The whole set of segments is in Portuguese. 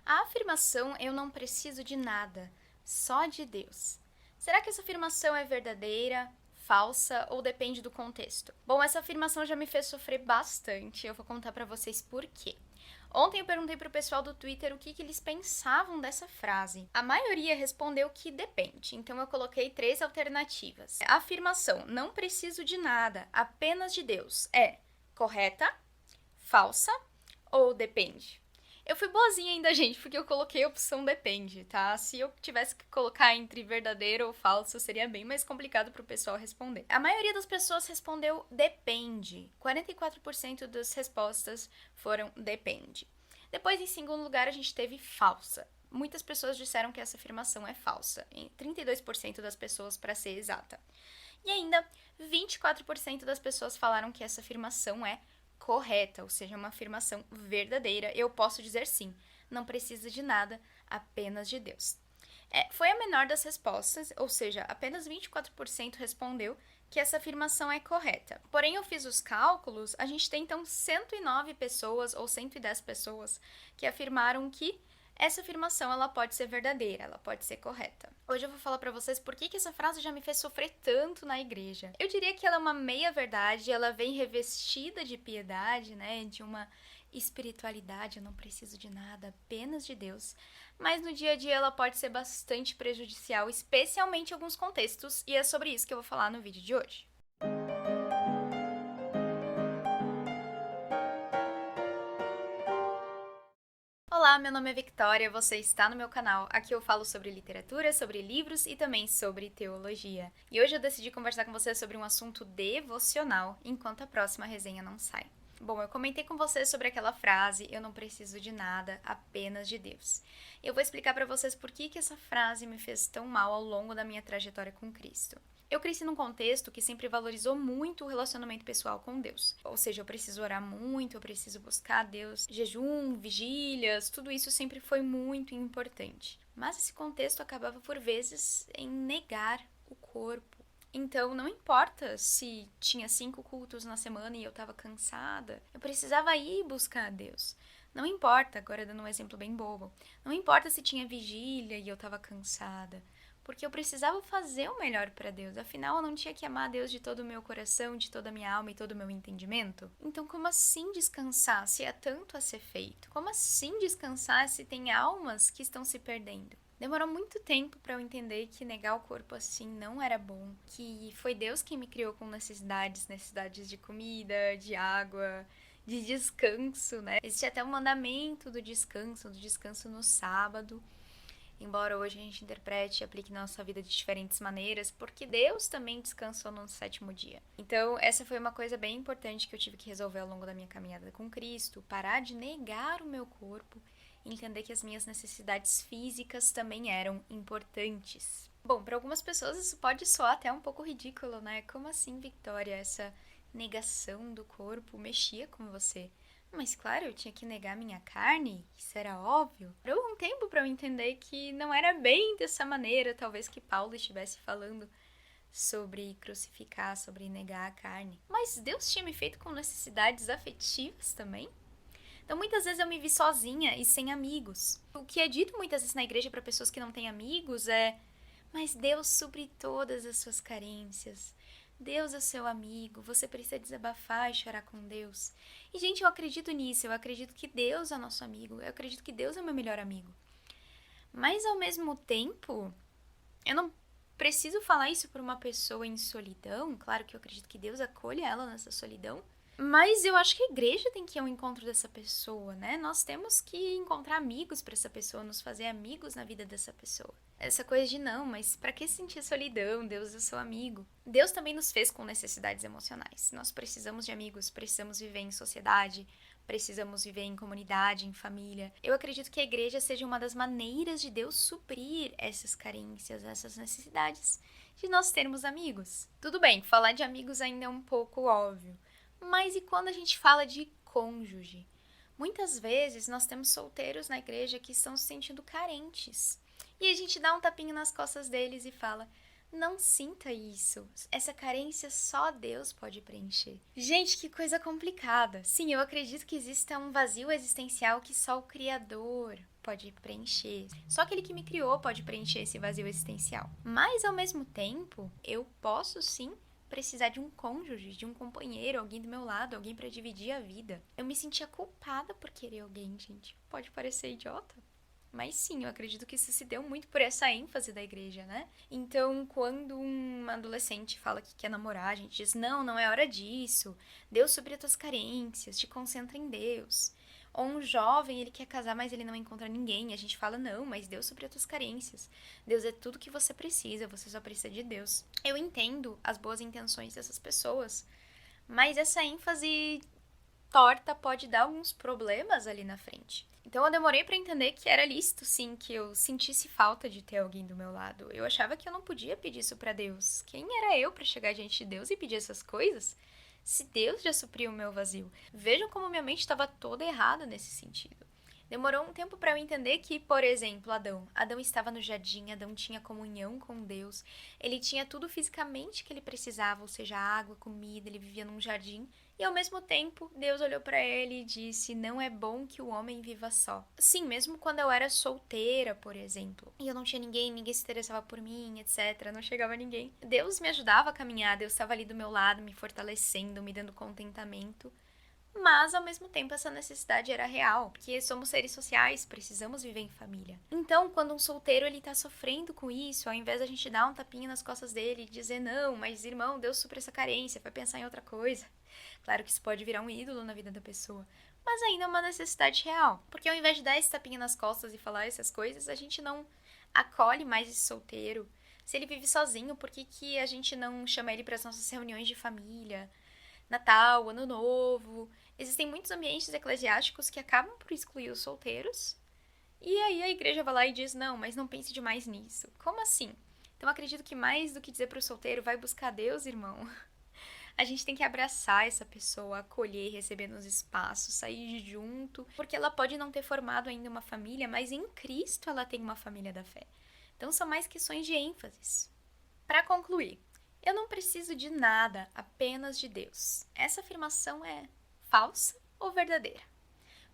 A afirmação "eu não preciso de nada, só de Deus". Será que essa afirmação é verdadeira, falsa ou depende do contexto? Bom, essa afirmação já me fez sofrer bastante. Eu vou contar pra vocês por quê. Ontem eu perguntei pro pessoal do Twitter o que eles pensavam dessa frase. A maioria respondeu que depende, então eu coloquei 3 alternativas. A afirmação "não preciso de nada, apenas de Deus" é correta, falsa ou depende? Eu fui boazinha ainda, gente, porque eu coloquei a opção depende, tá? Se eu tivesse que colocar entre verdadeiro ou falso, seria bem mais complicado pro pessoal responder. A maioria das pessoas respondeu depende. 44% das respostas foram depende. Depois, em segundo lugar, a gente teve falsa. Muitas pessoas disseram que essa afirmação é falsa, 32% das pessoas, para ser exata. E ainda, 24% das pessoas falaram que essa afirmação é correta, ou seja, uma afirmação verdadeira. Eu posso dizer sim, não precisa de nada, apenas de Deus. Foi a menor das respostas, ou seja, apenas 24% respondeu que essa afirmação é correta. Porém, eu fiz os cálculos, a gente tem então 109 pessoas ou 110 pessoas que afirmaram que essa afirmação ela pode ser verdadeira, ela pode ser correta. Hoje eu vou falar pra vocês por que essa frase já me fez sofrer tanto na igreja. Eu diria que ela é uma meia-verdade, ela vem revestida de piedade, né, de uma espiritualidade, eu não preciso de nada, apenas de Deus. Mas no dia a dia ela pode ser bastante prejudicial, especialmente em alguns contextos, e é sobre isso que eu vou falar no vídeo de hoje. Olá, meu nome é Victoria, você está no meu canal. Aqui eu falo sobre literatura, sobre livros e também sobre teologia. E hoje eu decidi conversar com você sobre um assunto devocional, enquanto a próxima resenha não sai. Bom, eu comentei com você sobre aquela frase, eu não preciso de nada, apenas de Deus. Eu vou explicar para vocês por que essa frase me fez tão mal ao longo da minha trajetória com Cristo. Eu cresci num contexto que sempre valorizou muito o relacionamento pessoal com Deus. Ou seja, eu preciso orar muito, eu preciso buscar Deus. Jejum, vigílias, tudo isso sempre foi muito importante. Mas esse contexto acabava por vezes em negar o corpo. Então, não importa se tinha 5 cultos na semana e eu estava cansada, eu precisava ir buscar a Deus. Não importa, agora dando um exemplo bem bobo, não importa se tinha vigília e eu estava cansada, porque eu precisava fazer o melhor para Deus. Afinal, eu não tinha que amar Deus de todo o meu coração, de toda a minha alma e todo o meu entendimento. Então, como assim descansar se há tanto a ser feito? Como assim descansar se tem almas que estão se perdendo? Demorou muito tempo para eu entender que negar o corpo assim não era bom, que foi Deus quem me criou com necessidades de comida, de água, de descanso, né? Existe até o mandamento do descanso no sábado. Embora hoje a gente interprete e aplique na nossa vida de diferentes maneiras, porque Deus também descansou no 7º dia. Então, essa foi uma coisa bem importante que eu tive que resolver ao longo da minha caminhada com Cristo, parar de negar o meu corpo e entender que as minhas necessidades físicas também eram importantes. Bom, para algumas pessoas isso pode soar até um pouco ridículo, né? Como assim, Victoria, essa negação do corpo mexia com você? Mas claro, eu tinha que negar minha carne, isso era óbvio. Durou um tempo para eu entender que não era bem dessa maneira, talvez que Paulo estivesse falando sobre crucificar, sobre negar a carne. Mas Deus tinha me feito com necessidades afetivas também. Então muitas vezes eu me vi sozinha e sem amigos. O que é dito muitas vezes na igreja para pessoas que não têm amigos é: mas Deus supre todas as suas carências. Deus é seu amigo, você precisa desabafar e chorar com Deus. E, gente, eu acredito nisso, eu acredito que Deus é nosso amigo, eu acredito que Deus é meu melhor amigo. Mas, ao mesmo tempo, eu não preciso falar isso para uma pessoa em solidão. Claro que eu acredito que Deus acolha ela nessa solidão. Mas eu acho que a igreja tem que ir ao encontro dessa pessoa, né? Nós temos que encontrar amigos para essa pessoa, nos fazer amigos na vida dessa pessoa. Essa coisa de não, mas para que sentir solidão? Deus é seu amigo. Deus também nos fez com necessidades emocionais. Nós precisamos de amigos, precisamos viver em sociedade, precisamos viver em comunidade, em família. Eu acredito que a igreja seja uma das maneiras de Deus suprir essas carências, essas necessidades de nós termos amigos. Tudo bem, falar de amigos ainda é um pouco óbvio. Mas e quando a gente fala de cônjuge? Muitas vezes nós temos solteiros na igreja que estão se sentindo carentes. E a gente dá um tapinha nas costas deles e fala: não sinta isso. Essa carência só Deus pode preencher. Gente, que coisa complicada. Sim, eu acredito que exista um vazio existencial que só o Criador pode preencher. Só aquele que me criou pode preencher esse vazio existencial. Mas, ao mesmo tempo, eu posso sim precisar de um cônjuge, de um companheiro, alguém do meu lado, alguém para dividir a vida. Eu me sentia culpada por querer alguém, gente. Pode parecer idiota, mas sim, eu acredito que isso se deu muito por essa ênfase da igreja, né? Então, quando um adolescente fala que quer namorar, a gente diz, não, não é hora disso. Deus supre as tuas carências, te concentra em Deus. Ou um jovem, ele quer casar, mas ele não encontra ninguém. E a gente fala, não, mas Deus supre as tuas carências. Deus é tudo que você precisa, você só precisa de Deus. Eu entendo as boas intenções dessas pessoas, mas essa ênfase torta pode dar alguns problemas ali na frente. Então eu demorei pra entender que era lícito, sim, que eu sentisse falta de ter alguém do meu lado. Eu achava que eu não podia pedir isso pra Deus. Quem era eu pra chegar diante de Deus e pedir essas coisas? Se Deus já supriu o meu vazio. Vejam como minha mente estava toda errada nesse sentido. Demorou um tempo para eu entender que, por exemplo, Adão estava no jardim, Adão tinha comunhão com Deus, ele tinha tudo fisicamente que ele precisava, ou seja, água, comida, ele vivia num jardim. E ao mesmo tempo, Deus olhou para ele e disse: não é bom que o homem viva só. Sim, mesmo quando eu era solteira, por exemplo, e eu não tinha ninguém, ninguém se interessava por mim, etc., não chegava ninguém. Deus me ajudava a caminhar, Deus estava ali do meu lado, me fortalecendo, me dando contentamento. Mas, ao mesmo tempo, essa necessidade era real, porque somos seres sociais, precisamos viver em família. Então, quando um solteiro ele tá sofrendo com isso, ao invés da gente dar um tapinha nas costas dele e dizer, não, mas irmão, Deus supre essa carência, vai pensar em outra coisa. Claro que isso pode virar um ídolo na vida da pessoa, mas ainda é uma necessidade real. Porque ao invés de dar esse tapinha nas costas e falar essas coisas, a gente não acolhe mais esse solteiro. Se ele vive sozinho, por que a gente não chama ele para as nossas reuniões de família? Natal, Ano Novo. Existem muitos ambientes eclesiásticos que acabam por excluir os solteiros. E aí a igreja vai lá e diz, não, mas não pense demais nisso. Como assim? Então acredito que mais do que dizer pro solteiro, vai buscar Deus, irmão. A gente tem que abraçar essa pessoa, acolher, receber nos espaços, sair junto. Porque ela pode não ter formado ainda uma família, mas em Cristo ela tem uma família da fé. Então são mais questões de ênfases. Para concluir, eu não preciso de nada, apenas de Deus. Essa afirmação é falsa ou verdadeira?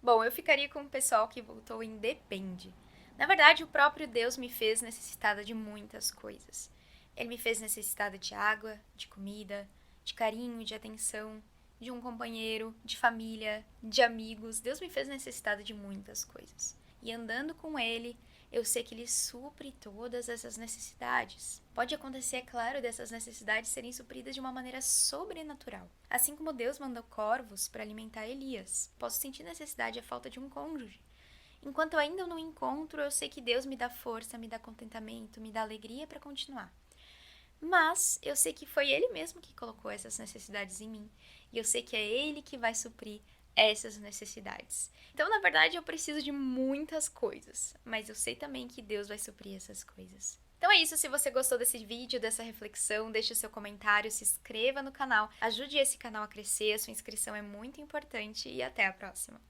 Bom, eu ficaria com o pessoal que voltou em depende. Na verdade, o próprio Deus me fez necessitada de muitas coisas. Ele me fez necessitada de água, de comida, de carinho, de atenção, de um companheiro, de família, de amigos. Deus me fez necessitada de muitas coisas. E andando com Ele, eu sei que Ele supre todas essas necessidades. Pode acontecer, é claro, dessas necessidades serem supridas de uma maneira sobrenatural. Assim como Deus mandou corvos para alimentar Elias. Posso sentir necessidade e a falta de um cônjuge. Enquanto eu ainda não encontro, eu sei que Deus me dá força, me dá contentamento, me dá alegria para continuar. Mas eu sei que foi Ele mesmo que colocou essas necessidades em mim. E eu sei que é Ele que vai suprir essas necessidades. Então, na verdade, eu preciso de muitas coisas, mas eu sei também que Deus vai suprir essas coisas. Então é isso, se você gostou desse vídeo, dessa reflexão, deixe o seu comentário, se inscreva no canal, ajude esse canal a crescer, a sua inscrição é muito importante e até a próxima!